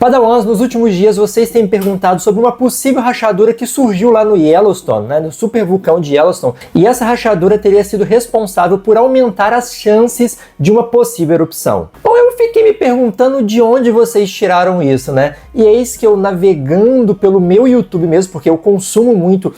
Padawans, nos últimos dias vocês têm me perguntado sobre uma possível rachadura que surgiu lá no Yellowstone, né, no supervulcão de Yellowstone, e essa rachadura teria sido responsável por aumentar as chances de uma possível erupção. Bom, eu fiquei me perguntando de onde vocês tiraram isso, né? E eis que eu, navegando pelo meu YouTube mesmo, porque eu consumo muito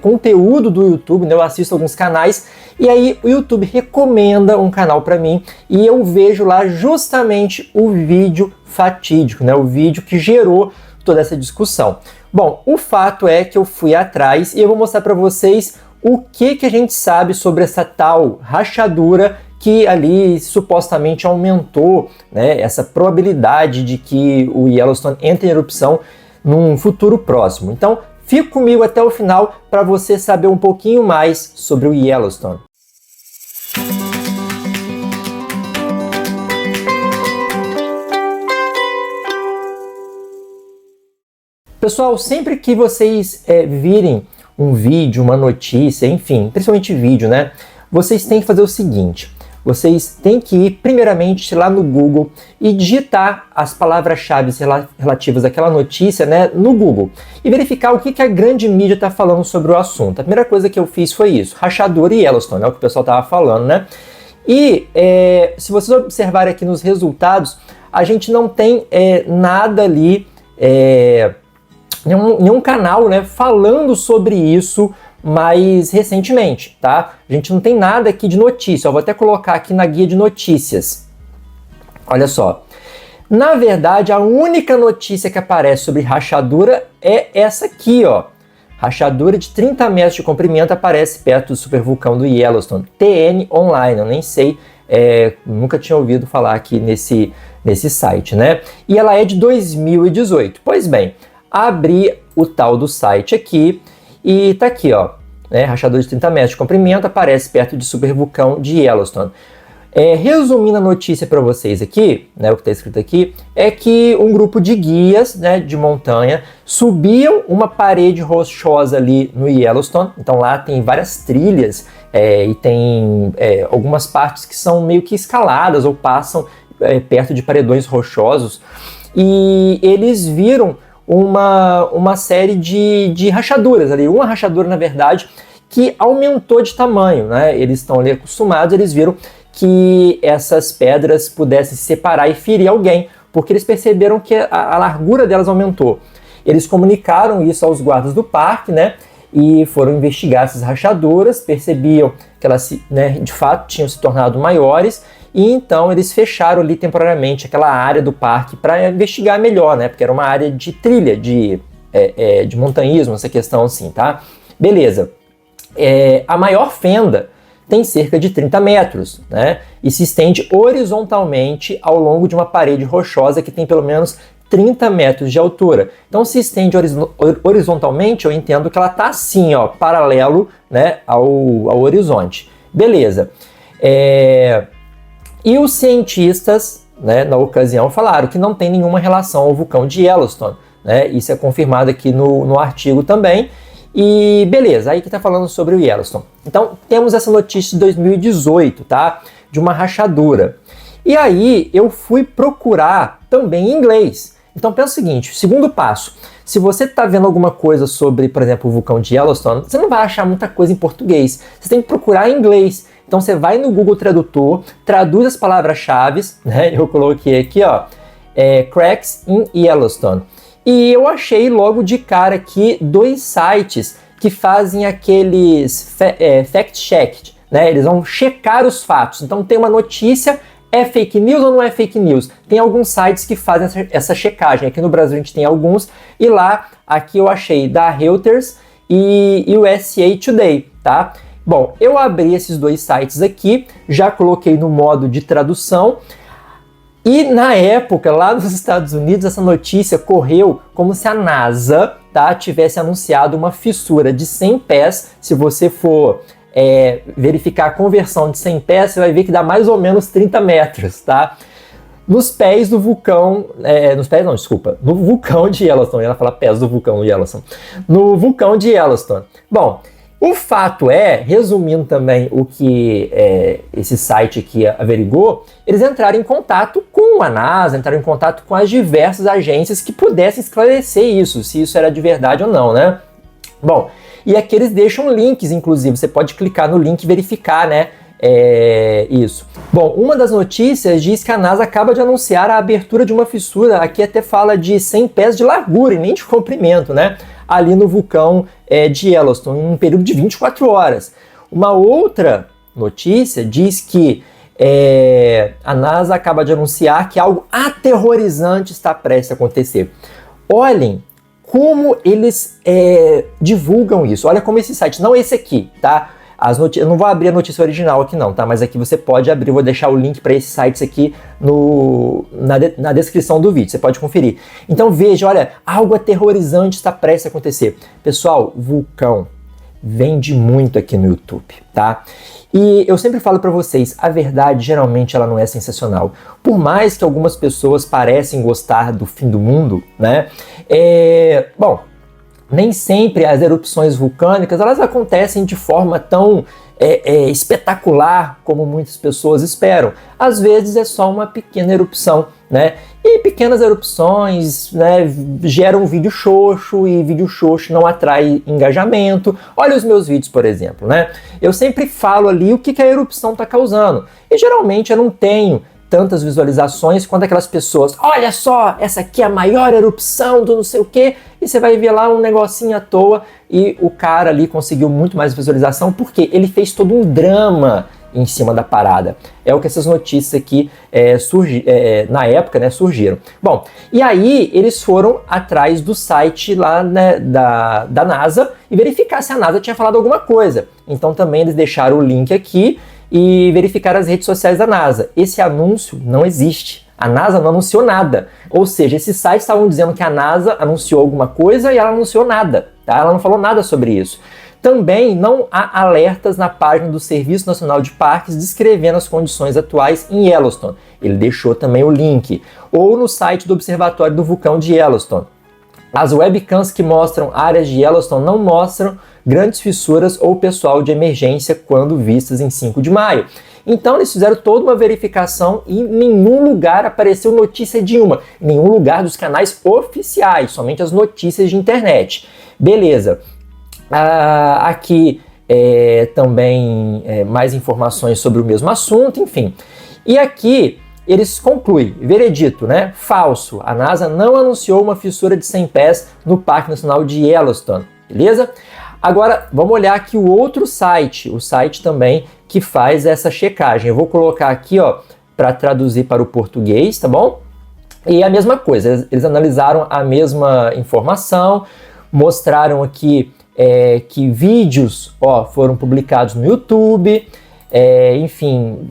conteúdo do YouTube, né, eu assisto alguns canais, e aí o YouTube recomenda um canal para mim, e eu vejo lá justamente o vídeo fatídico, né? O vídeo que gerou toda essa discussão. Bom, o fato é que eu fui atrás e eu vou mostrar para vocês o que a gente sabe sobre essa tal rachadura que ali supostamente aumentou, né, essa probabilidade de que o Yellowstone entre em erupção num futuro próximo. Então, fique comigo até o final para você saber um pouquinho mais sobre o Yellowstone. Pessoal, sempre que vocês virem um vídeo, uma notícia, enfim, principalmente vídeo, né? Vocês têm que fazer o seguinte, vocês têm que ir primeiramente lá no Google e digitar as palavras-chave relativas àquela notícia, né, no Google e verificar o que a grande mídia está falando sobre o assunto. A primeira coisa que eu fiz foi isso, rachadura e Yellowstone, é o que o pessoal estava falando, né? E se vocês observarem aqui nos resultados, a gente não tem nada ali, nenhum canal, né, falando sobre isso mais recentemente, tá? A gente não tem nada aqui de notícia. Eu vou até colocar aqui na guia de notícias. Olha só. Na verdade, a única notícia que aparece sobre rachadura é essa aqui, ó. Rachadura de 30 metros de comprimento aparece perto do supervulcão do Yellowstone. TN Online, eu nem sei, nunca tinha ouvido falar aqui nesse site, né? E ela é de 2018. Pois bem, abri o tal do site aqui e tá aqui, ó, né, rachadura de 30 metros de comprimento aparece perto de supervulcão de Yellowstone. Resumindo a notícia para vocês aqui, né, o que está escrito aqui, é que um grupo de guias, né, de montanha subiam uma parede rochosa ali no Yellowstone, então lá tem várias trilhas e tem algumas partes que são meio que escaladas ou passam perto de paredões rochosos, e eles viram uma série de rachaduras ali, uma rachadura na verdade que aumentou de tamanho, né? Eles estão ali acostumados, eles viram que essas pedras pudessem se separar e ferir alguém, porque eles perceberam que a largura delas aumentou. Eles comunicaram isso aos guardas do parque, né? E foram investigar essas rachaduras, percebiam que elas, né, de fato tinham se tornado maiores. E então eles fecharam ali temporariamente aquela área do parque para investigar melhor, né? Porque era uma área de trilha, de montanhismo, essa questão assim, tá? Beleza. A maior fenda tem cerca de 30 metros, né? E se estende horizontalmente ao longo de uma parede rochosa que tem pelo menos 30 metros de altura. Então se estende horizontalmente, eu entendo que ela tá assim, ó, paralelo, né, ao horizonte. Beleza. E os cientistas, né, na ocasião, falaram que não tem nenhuma relação ao vulcão de Yellowstone, né? Isso é confirmado aqui no artigo também. E beleza, aí que está falando sobre o Yellowstone. Então, temos essa notícia de 2018, tá? De uma rachadura. E aí, eu fui procurar também em inglês. Então, pensa o seguinte, segundo passo. Se você está vendo alguma coisa sobre, por exemplo, o vulcão de Yellowstone, você não vai achar muita coisa em português. Você tem que procurar em inglês. Então você vai no Google Tradutor, traduz as palavras-chave, né? Eu coloquei aqui, ó, cracks in Yellowstone. E eu achei logo de cara aqui 2 sites que fazem aqueles fact-check, né? Eles vão checar os fatos. Então tem uma notícia, é fake news ou não é fake news? Tem alguns sites que fazem essa checagem. Aqui no Brasil a gente tem alguns. E lá, aqui eu achei da Reuters e USA Today, tá? Bom, eu abri esses 2 sites aqui, já coloquei no modo de tradução e na época, lá nos Estados Unidos, essa notícia correu como se a NASA, tá, tivesse anunciado uma fissura de 100 pés. Se você for verificar a conversão de 100 pés, você vai ver que dá mais ou menos 30 metros, tá? Nos pés do vulcão, no vulcão de Yellowstone, ela fala pés do vulcão de Yellowstone, no vulcão de Yellowstone. Bom, O fato é, resumindo também o que esse site aqui averigou, eles entraram em contato com a NASA, entraram em contato com as diversas agências que pudessem esclarecer isso, se isso era de verdade ou não, né? Bom, e aqui eles deixam links, inclusive, você pode clicar no link e verificar, né? Isso. Bom, uma das notícias diz que a NASA acaba de anunciar a abertura de uma fissura, aqui até fala de 100 pés de largura e nem de comprimento, né? Ali no vulcão de Yellowstone, em um período de 24 horas. Uma outra notícia diz que a NASA acaba de anunciar que algo aterrorizante está prestes a acontecer. Olhem como eles divulgam isso. Olha como esse site, não esse aqui, tá? Eu não vou abrir a notícia original aqui não, tá? Mas aqui você pode abrir, vou deixar o link para esses sites aqui na descrição do vídeo, você pode conferir. Então veja, olha, algo aterrorizante está prestes a acontecer. Pessoal, vulcão vende muito aqui no YouTube, tá? E eu sempre falo para vocês, a verdade geralmente ela não é sensacional. Por mais que algumas pessoas parecem gostar do fim do mundo, né? Bom, nem sempre as erupções vulcânicas elas acontecem de forma tão espetacular como muitas pessoas esperam. Às vezes é só uma pequena erupção, né? E pequenas erupções, né, geram um vídeo xoxo e vídeo xoxo não atrai engajamento. Olha os meus vídeos, por exemplo, né? Eu sempre falo ali o que a erupção está causando. E geralmente eu não tenho tantas visualizações quanto aquelas pessoas, olha só, essa aqui é a maior erupção do não sei o quê, e você vai ver lá um negocinho à toa e o cara ali conseguiu muito mais visualização porque ele fez todo um drama em cima da parada. É o que essas notícias aqui na época, né, surgiram. Bom, e aí eles foram atrás do site lá, né, da NASA e verificar se a NASA tinha falado alguma coisa. Então também eles deixaram o link aqui e verificar as redes sociais da NASA. Esse anúncio não existe. A NASA não anunciou nada. Ou seja, esses sites estavam dizendo que a NASA anunciou alguma coisa e ela não anunciou nada. Tá? Ela não falou nada sobre isso. Também não há alertas na página do Serviço Nacional de Parques descrevendo as condições atuais em Yellowstone. Ele deixou também o link. Ou no site do Observatório do Vulcão de Yellowstone. As webcams que mostram áreas de Yellowstone não mostram grandes fissuras ou pessoal de emergência quando vistas em 5 de maio. Então eles fizeram toda uma verificação e em nenhum lugar apareceu notícia de em nenhum lugar dos canais oficiais, somente as notícias de internet. Beleza. Aqui também mais informações sobre o mesmo assunto, enfim. E aqui eles concluem, veredito, né? Falso. A NASA não anunciou uma fissura de 100 pés no Parque Nacional de Yellowstone, beleza? Agora, vamos olhar aqui o outro site, o site também que faz essa checagem. Eu vou colocar aqui, ó, para traduzir para o português, tá bom? E a mesma coisa, eles analisaram a mesma informação, mostraram aqui que vídeos, ó, foram publicados no YouTube, enfim,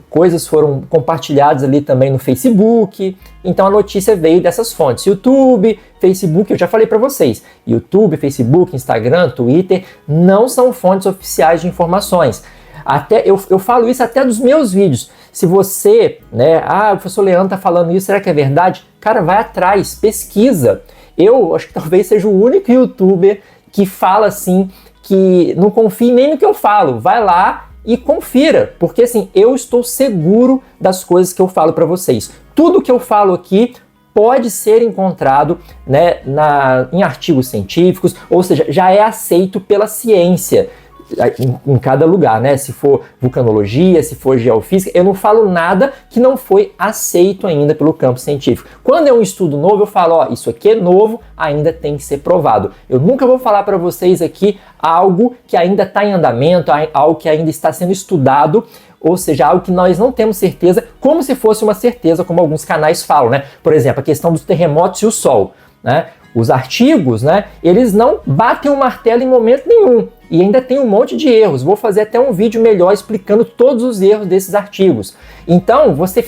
coisas foram compartilhadas ali também no Facebook. Então a notícia veio dessas fontes, YouTube, Facebook, eu já falei para vocês, YouTube, Facebook, Instagram, Twitter, não são fontes oficiais de informações. Até eu falo isso até dos meus vídeos. Se você, né, o professor Leandro tá falando isso, será que é verdade? Cara, vai atrás, pesquisa. Eu acho que talvez seja o único youtuber que fala assim, que não confie nem no que eu falo, vai lá e confira, porque assim, eu estou seguro das coisas que eu falo para vocês. Tudo que eu falo aqui pode ser encontrado, né, em artigos científicos, ou seja, já é aceito pela ciência em cada lugar, né? Se for vulcanologia, se for geofísica, eu não falo nada que não foi aceito ainda pelo campo científico. Quando é um estudo novo, eu falo, ó, isso aqui é novo, ainda tem que ser provado. Eu nunca vou falar para vocês aqui algo que ainda está em andamento, algo que ainda está sendo estudado, ou seja, algo que nós não temos certeza, como se fosse uma certeza, como alguns canais falam, né? Por exemplo, a questão dos terremotos e o Sol, né? Os artigos, né, eles não batem o martelo em momento nenhum e ainda tem um monte de erros. Vou fazer até um vídeo melhor explicando todos os erros desses artigos. Então, você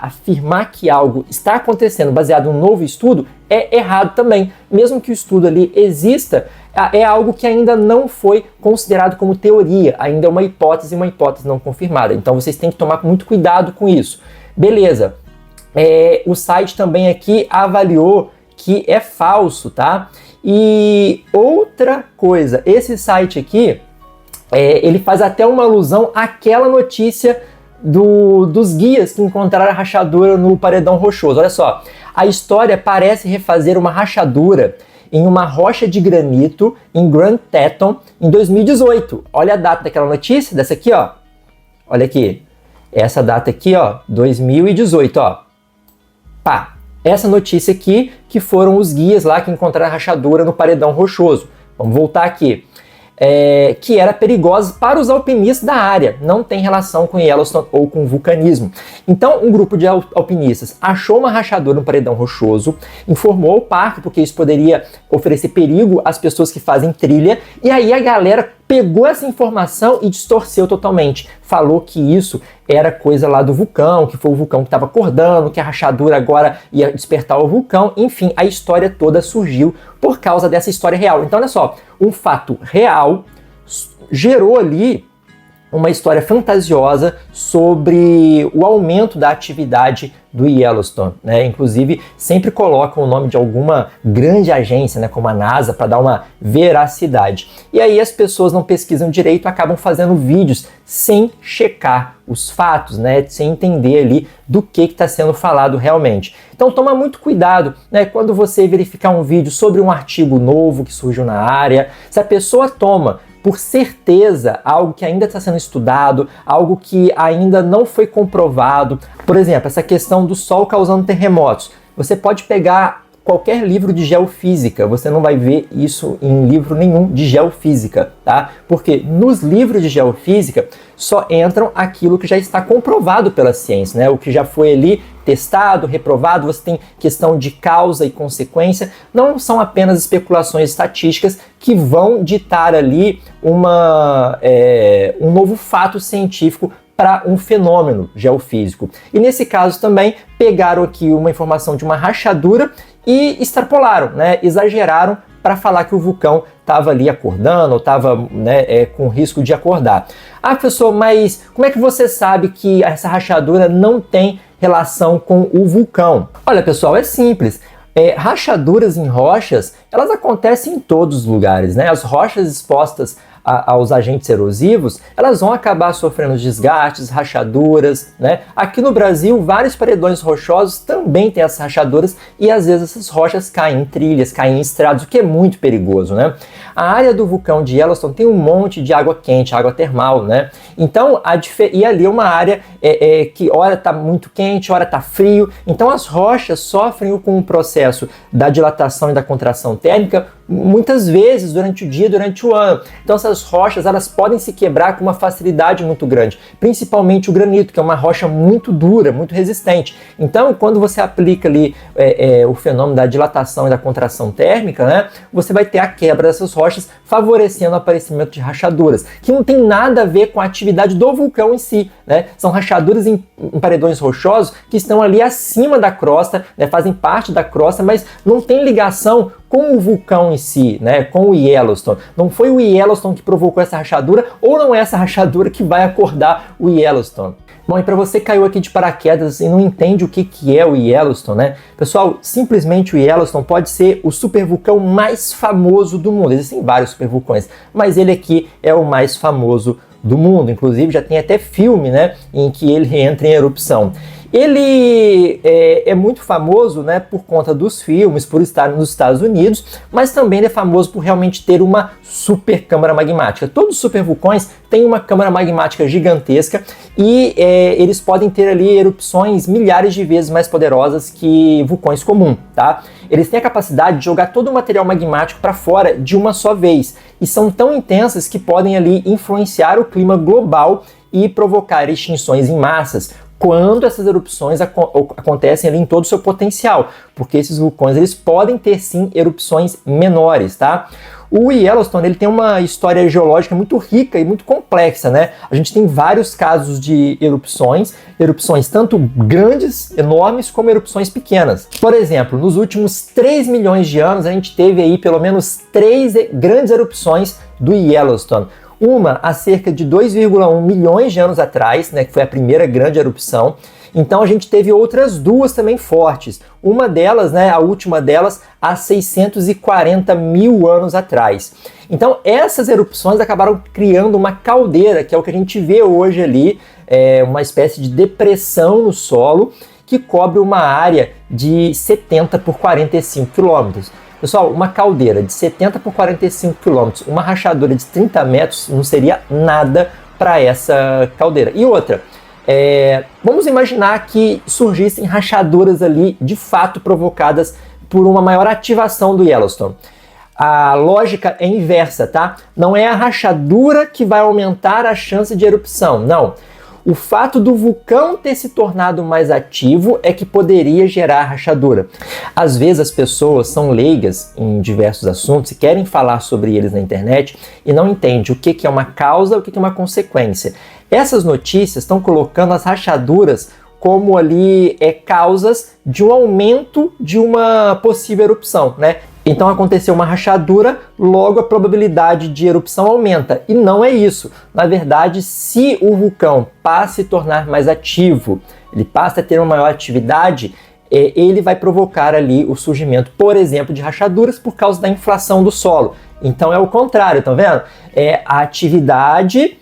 afirmar que algo está acontecendo baseado em um novo estudo é errado também. Mesmo que o estudo ali exista, é algo que ainda não foi considerado como teoria, ainda é uma hipótese não confirmada. Então, vocês têm que tomar muito cuidado com isso. Beleza. O site também aqui avaliou que é falso, tá? E outra coisa, esse site aqui, ele faz até uma alusão àquela notícia dos guias que encontraram a rachadura no paredão rochoso. Olha só, a história parece refazer uma rachadura em uma rocha de granito em Grand Teton em 2018. Olha a data daquela notícia, dessa aqui, ó. Olha aqui, essa data aqui, ó, 2018, ó. Pá, essa notícia aqui, que foram os guias lá que encontraram a rachadura no paredão rochoso. Vamos voltar aqui. Que era perigosa para os alpinistas da área, não tem relação com Yellowstone ou com vulcanismo. Então, um grupo de alpinistas achou uma rachadura no paredão rochoso, informou o parque, porque isso poderia oferecer perigo às pessoas que fazem trilha, e aí a galera pegou essa informação e distorceu totalmente. Falou que isso era coisa lá do vulcão, que foi o vulcão que estava acordando, que a rachadura agora ia despertar o vulcão. Enfim, a história toda surgiu por causa dessa história real. Então, olha só, um fato real gerou ali uma história fantasiosa sobre o aumento da atividade do Yellowstone, né? Inclusive, sempre colocam o nome de alguma grande agência, né, como a NASA, para dar uma veracidade. E aí as pessoas não pesquisam direito, acabam fazendo vídeos sem checar os fatos, né, sem entender ali do que está sendo falado realmente. Então toma muito cuidado, né, quando você verificar um vídeo sobre um artigo novo que surgiu na área, se a pessoa toma por certeza algo que ainda está sendo estudado, algo que ainda não foi comprovado. Por exemplo, essa questão do Sol causando terremotos. Você pode pegar qualquer livro de geofísica, você não vai ver isso em livro nenhum de geofísica, tá? Porque nos livros de geofísica só entram aquilo que já está comprovado pela ciência, né? O que já foi ali testado, reprovado, você tem questão de causa e consequência, não são apenas especulações estatísticas que vão ditar ali um novo fato científico para um fenômeno geofísico. E nesse caso também pegaram aqui uma informação de uma rachadura e extrapolaram, né? Exageraram para falar que o vulcão estava ali acordando ou estava, né, com risco de acordar. Ah, professor, mas como é que você sabe que essa rachadura não tem relação com o vulcão? Olha, pessoal, é simples. Rachaduras em rochas, elas acontecem em todos os lugares, né? As rochas expostas aos agentes erosivos, elas vão acabar sofrendo desgastes, rachaduras, né? Aqui no Brasil, vários paredões rochosos também têm essas rachaduras e às vezes essas rochas caem em trilhas, caem em estradas, o que é muito perigoso, né? A área do vulcão de Yellowstone tem um monte de água quente, água termal, né? Então, e ali é uma área que ora está muito quente, ora está frio, então as rochas sofrem com o processo da dilatação e da contração térmica muitas vezes durante o dia, durante o ano. Então essas rochas, elas podem se quebrar com uma facilidade muito grande, principalmente o granito, que é uma rocha muito dura, muito resistente. Então, quando você aplica ali o fenômeno da dilatação e da contração térmica, né, você vai ter a quebra dessas rochas, favorecendo o aparecimento de rachaduras, que não tem nada a ver com a atividade do vulcão em si, né? São rachaduras em paredões rochosos que estão ali acima da crosta, né, fazem parte da crosta, mas não tem ligação com o vulcão em si, né, com o Yellowstone. Não foi o Yellowstone que provocou essa rachadura, ou não é essa rachadura que vai acordar o Yellowstone. Bom, e para você que caiu aqui de paraquedas e não entende o que é o Yellowstone, né? Pessoal, simplesmente o Yellowstone pode ser o supervulcão mais famoso do mundo. Existem vários supervulcões, mas ele aqui é o mais famoso do mundo. Inclusive já tem até filme, né, em que ele entra em erupção. Ele é muito famoso, né, por conta dos filmes, por estar nos Estados Unidos, mas também ele é famoso por realmente ter uma super câmara magmática. Todos os supervulcões têm uma câmara magmática gigantesca e eles podem ter ali erupções milhares de vezes mais poderosas que vulcões comuns, tá? Eles têm a capacidade de jogar todo o material magmático para fora de uma só vez e são tão intensas que podem ali influenciar o clima global e provocar extinções em massas, quando essas erupções acontecem ali em todo o seu potencial, porque esses vulcões eles podem ter sim erupções menores, tá? O Yellowstone ele tem uma história geológica muito rica e muito complexa, né? A gente tem vários casos de erupções tanto grandes, enormes, como erupções pequenas. Por exemplo, nos últimos 3 milhões de anos a gente teve aí pelo menos 3 grandes erupções do Yellowstone. Uma há cerca de 2,1 milhões de anos atrás, né, que foi a primeira grande erupção, Então a gente teve outras duas também fortes. Uma delas, né, a última delas, há 640 mil anos atrás. Então essas erupções acabaram criando uma caldeira, que é o que a gente vê hoje ali, uma espécie de depressão no solo, que cobre uma área de 70 por 45 quilômetros. Pessoal, uma caldeira de 70 por 45 quilômetros, uma rachadura de 30 metros não seria nada para essa caldeira. E outra, vamos imaginar que surgissem rachaduras ali de fato provocadas por uma maior ativação do Yellowstone. A lógica é inversa, tá? Não é a rachadura que vai aumentar a chance de erupção, não. O fato do vulcão ter se tornado mais ativo é que poderia gerar rachadura. Às vezes as pessoas são leigas em diversos assuntos e querem falar sobre eles na internet e não entendem o que é uma causa e o que é uma consequência. Essas notícias estão colocando as rachaduras como ali causas de um aumento de uma possível erupção, né? Então aconteceu uma rachadura, logo a probabilidade de erupção aumenta. E não é isso. Na verdade, se o vulcão passa a se tornar mais ativo, ele passa a ter uma maior atividade, ele vai provocar ali o surgimento, por exemplo, de rachaduras por causa da inflação do solo. Então é o contrário, tá vendo? A atividade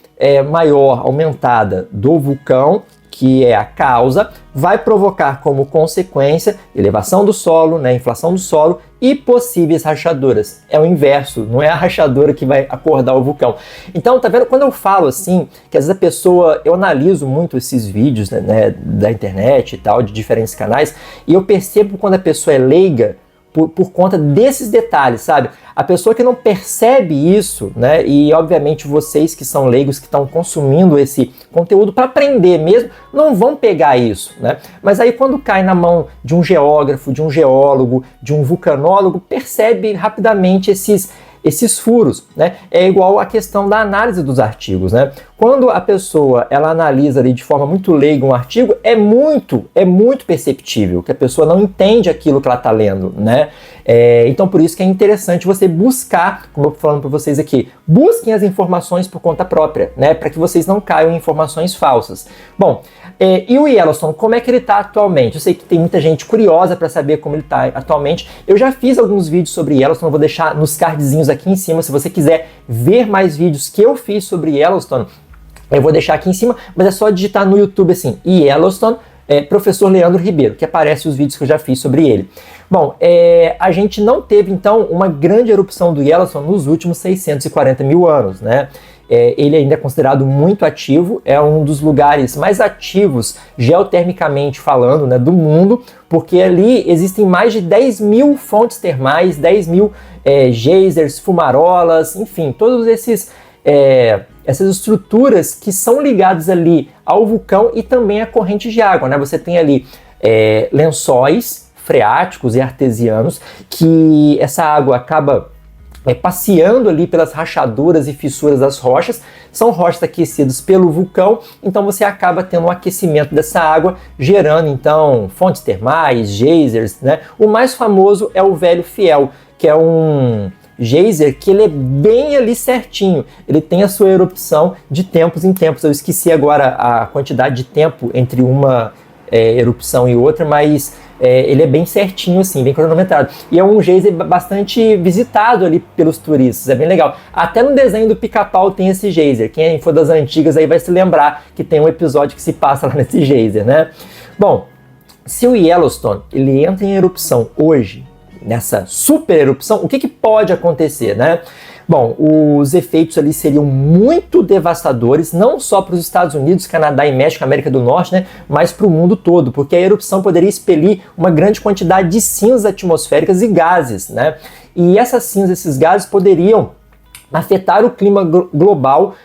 maior, aumentada do vulcão, que é a causa, vai provocar como consequência elevação do solo, né, inflação do solo e possíveis rachaduras. É o inverso, não é a rachadura que vai acordar o vulcão. Então, tá vendo? Quando eu falo assim, que às vezes a pessoa, eu analiso muito esses vídeos, né, da internet e tal, de diferentes canais, e eu percebo quando a pessoa é leiga, por conta desses detalhes, sabe? A pessoa que não percebe isso, né? E obviamente vocês que são leigos, que estão consumindo esse conteúdo para aprender mesmo, não vão pegar isso, né? Mas aí quando cai na mão de um geógrafo, de um geólogo, de um vulcanólogo, percebe rapidamente esses furos, né? É igual a questão da análise dos artigos, né? Quando a pessoa ela analisa ali de forma muito leiga um artigo, é muito perceptível que a pessoa não entende aquilo que ela está lendo, né? Então por isso que é interessante você buscar, como eu estou falando para vocês aqui, busquem as informações por conta própria, né? Para que vocês não caiam em informações falsas. Bom, e o Yellowstone, como é que ele está atualmente? Eu sei que tem muita gente curiosa para saber como ele está atualmente. Eu já fiz alguns vídeos sobre Yellowstone, eu vou deixar nos cardzinhos aqui em cima, se você quiser ver mais vídeos que eu fiz sobre Yellowstone, eu vou deixar aqui em cima, mas é só digitar no YouTube assim, Yellowstone, Professor Leandro Ribeiro, que aparece os vídeos que eu já fiz sobre ele. Bom, a gente não teve então uma grande erupção do Yellowstone nos últimos 640 mil anos, né? Ele ainda é considerado muito ativo, é um dos lugares mais ativos geotermicamente falando, né, do mundo, porque ali existem mais de 10 mil fontes termais, 10 mil geysers, fumarolas, enfim, todos essas estruturas que são ligadas ali ao vulcão e também à corrente de água, né? Você tem ali lençóis freáticos e artesianos que essa água acaba passeando ali pelas rachaduras e fissuras das rochas. São rochas aquecidas pelo vulcão, então você acaba tendo um aquecimento dessa água, gerando então fontes termais, geysers, né? O mais famoso é o Velho Fiel, que é um geyser que ele é bem ali certinho, ele tem a sua erupção de tempos em tempos. Eu esqueci agora a quantidade de tempo entre uma erupção e outra, mas ele é bem certinho assim, bem cronometrado. E é um geyser bastante visitado ali pelos turistas, é bem legal. Até no desenho do Pica-Pau tem esse geyser, quem for das antigas aí vai se lembrar que tem um episódio que se passa lá nesse geyser, né? Bom, se o Yellowstone ele entra em erupção hoje, nessa super erupção, o que pode acontecer, né? Bom, os efeitos ali seriam muito devastadores, não só para os Estados Unidos, Canadá e México, América do Norte, né, mas para o mundo todo, porque a erupção poderia expelir uma grande quantidade de cinzas atmosféricas e gases, né? E essas cinzas, esses gases poderiam afetar o clima global,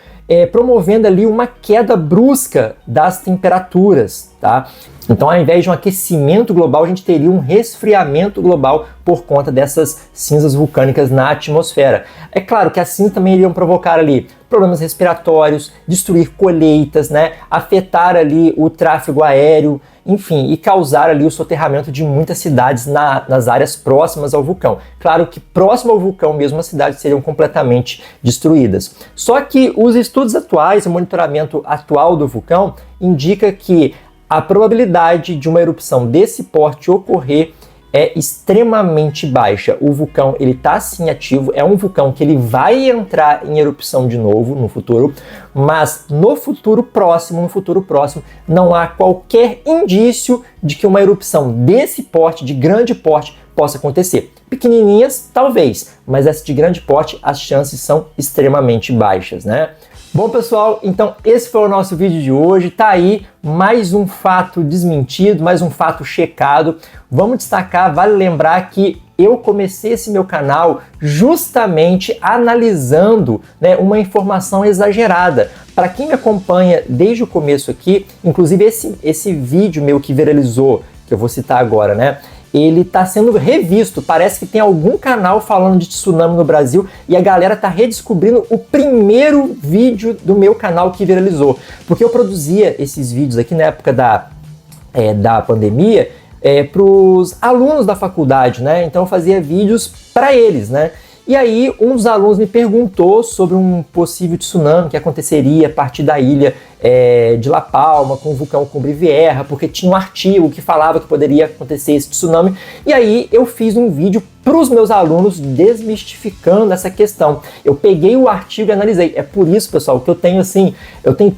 promovendo ali uma queda brusca das temperaturas, tá? Então, ao invés de um aquecimento global, a gente teria um resfriamento global por conta dessas cinzas vulcânicas na atmosfera. É claro que as cinzas também iriam provocar ali problemas respiratórios, destruir colheitas, né? Afetar ali o tráfego aéreo, enfim, e causar ali o soterramento de muitas cidades nas áreas próximas ao vulcão. Claro que próximo ao vulcão mesmo as cidades seriam completamente destruídas. Só que os estudos atuais, o monitoramento atual do vulcão indica que a probabilidade de uma erupção desse porte ocorrer é extremamente baixa. O vulcão, ele está sim ativo, é um vulcão que ele vai entrar em erupção de novo no futuro, mas no futuro próximo, não há qualquer indício de que uma erupção desse porte, de grande porte, possa acontecer. Pequenininhas, talvez, mas essa de grande porte, as chances são extremamente baixas, né? Bom, pessoal, então esse foi o nosso vídeo de hoje. Tá aí mais um fato desmentido, mais um fato checado. Vamos destacar, vale lembrar que eu comecei esse meu canal justamente analisando, né, uma informação exagerada. Para quem me acompanha desde o começo aqui, inclusive esse vídeo meu que viralizou, que eu vou citar agora, né? Ele está sendo revisto, parece que tem algum canal falando de tsunami no Brasil e a galera está redescobrindo o primeiro vídeo do meu canal que viralizou. Porque eu produzia esses vídeos aqui na época da pandemia para os alunos da faculdade, né? Então eu fazia vídeos para eles, né? E aí um dos alunos me perguntou sobre um possível tsunami que aconteceria a partir da ilha de La Palma, com o vulcão Cumbre Vieja, porque tinha um artigo que falava que poderia acontecer esse tsunami. E aí eu fiz um vídeo para os meus alunos desmistificando essa questão. Eu peguei o artigo e analisei. É por isso, pessoal, que eu tenho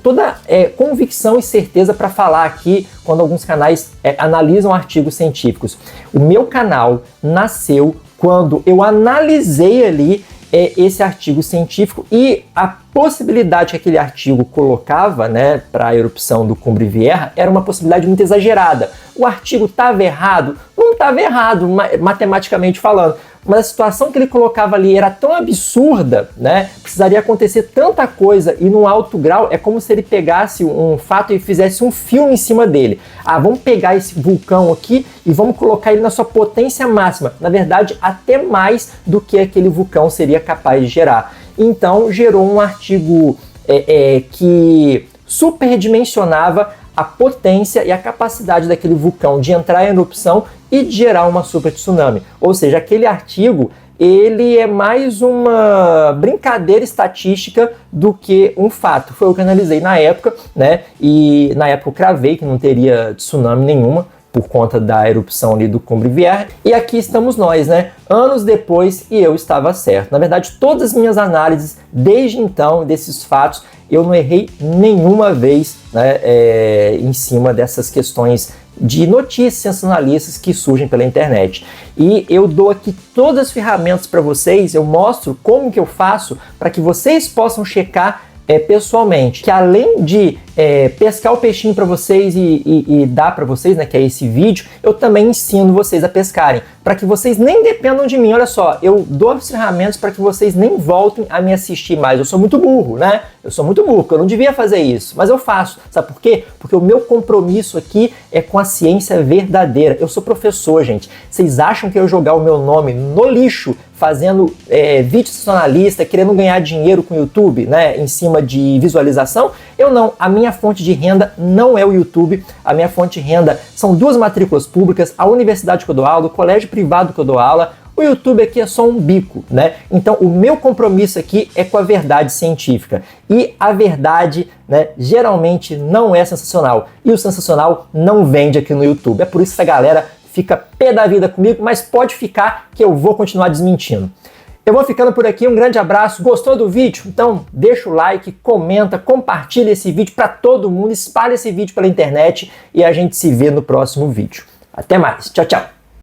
toda convicção e certeza para falar aqui quando alguns canais analisam artigos científicos. O meu canal nasceu quando eu analisei ali esse artigo científico e a possibilidade que aquele artigo colocava, né, para a erupção do Cumbre Vieja era uma possibilidade muito exagerada. O artigo estava errado? Não estava errado, matematicamente falando, mas a situação que ele colocava ali era tão absurda, né, precisaria acontecer tanta coisa e num alto grau, é como se ele pegasse um fato e fizesse um filme em cima dele. Ah, vamos pegar esse vulcão aqui e vamos colocar ele na sua potência máxima. Na verdade, até mais do que aquele vulcão seria capaz de gerar. Então, gerou um artigo que superdimensionava a potência e a capacidade daquele vulcão de entrar em erupção e de gerar uma super tsunami. Ou seja, aquele artigo, ele é mais uma brincadeira estatística do que um fato. Foi o que eu analisei na época, né? E na época eu cravei que não teria tsunami nenhuma por conta da erupção ali do Cumbre Vieja. E aqui estamos nós, né? Anos depois, e eu estava certo. Na verdade, todas as minhas análises, desde então, desses fatos, eu não errei nenhuma vez, né, em cima dessas questões de notícias sensacionalistas que surgem pela internet. E eu dou aqui todas as ferramentas para vocês, eu mostro como que eu faço para que vocês possam checar pessoalmente, que além de pescar o peixinho para vocês e dar para vocês, né, que é esse vídeo, eu também ensino vocês a pescarem, para que vocês nem dependam de mim. Olha só, eu dou as ferramentas para que vocês nem voltem a me assistir mais. Eu sou muito burro, né? Eu sou muito burro, porque eu não devia fazer isso, mas eu faço. Sabe por quê? Porque o meu compromisso aqui é com a ciência verdadeira. Eu sou professor, gente. Vocês acham que eu jogar o meu nome no lixo fazendo vídeo sensacionalista, querendo ganhar dinheiro com o YouTube, né, em cima de visualização? Eu não. A minha fonte de renda não é o YouTube. A minha fonte de renda são 2 matrículas públicas, a universidade que eu dou aula, o colégio privado que eu dou aula. O YouTube aqui é só um bico, né? Então o meu compromisso aqui é com a verdade científica. E a verdade, né, geralmente não é sensacional. E o sensacional não vende aqui no YouTube. É por isso que essa galera fica pé da vida comigo, mas pode ficar que eu vou continuar desmentindo. Eu vou ficando por aqui, um grande abraço. Gostou do vídeo? Então deixa o like, comenta, compartilha esse vídeo para todo mundo, espalha esse vídeo pela internet e a gente se vê no próximo vídeo. Até mais, tchau, tchau!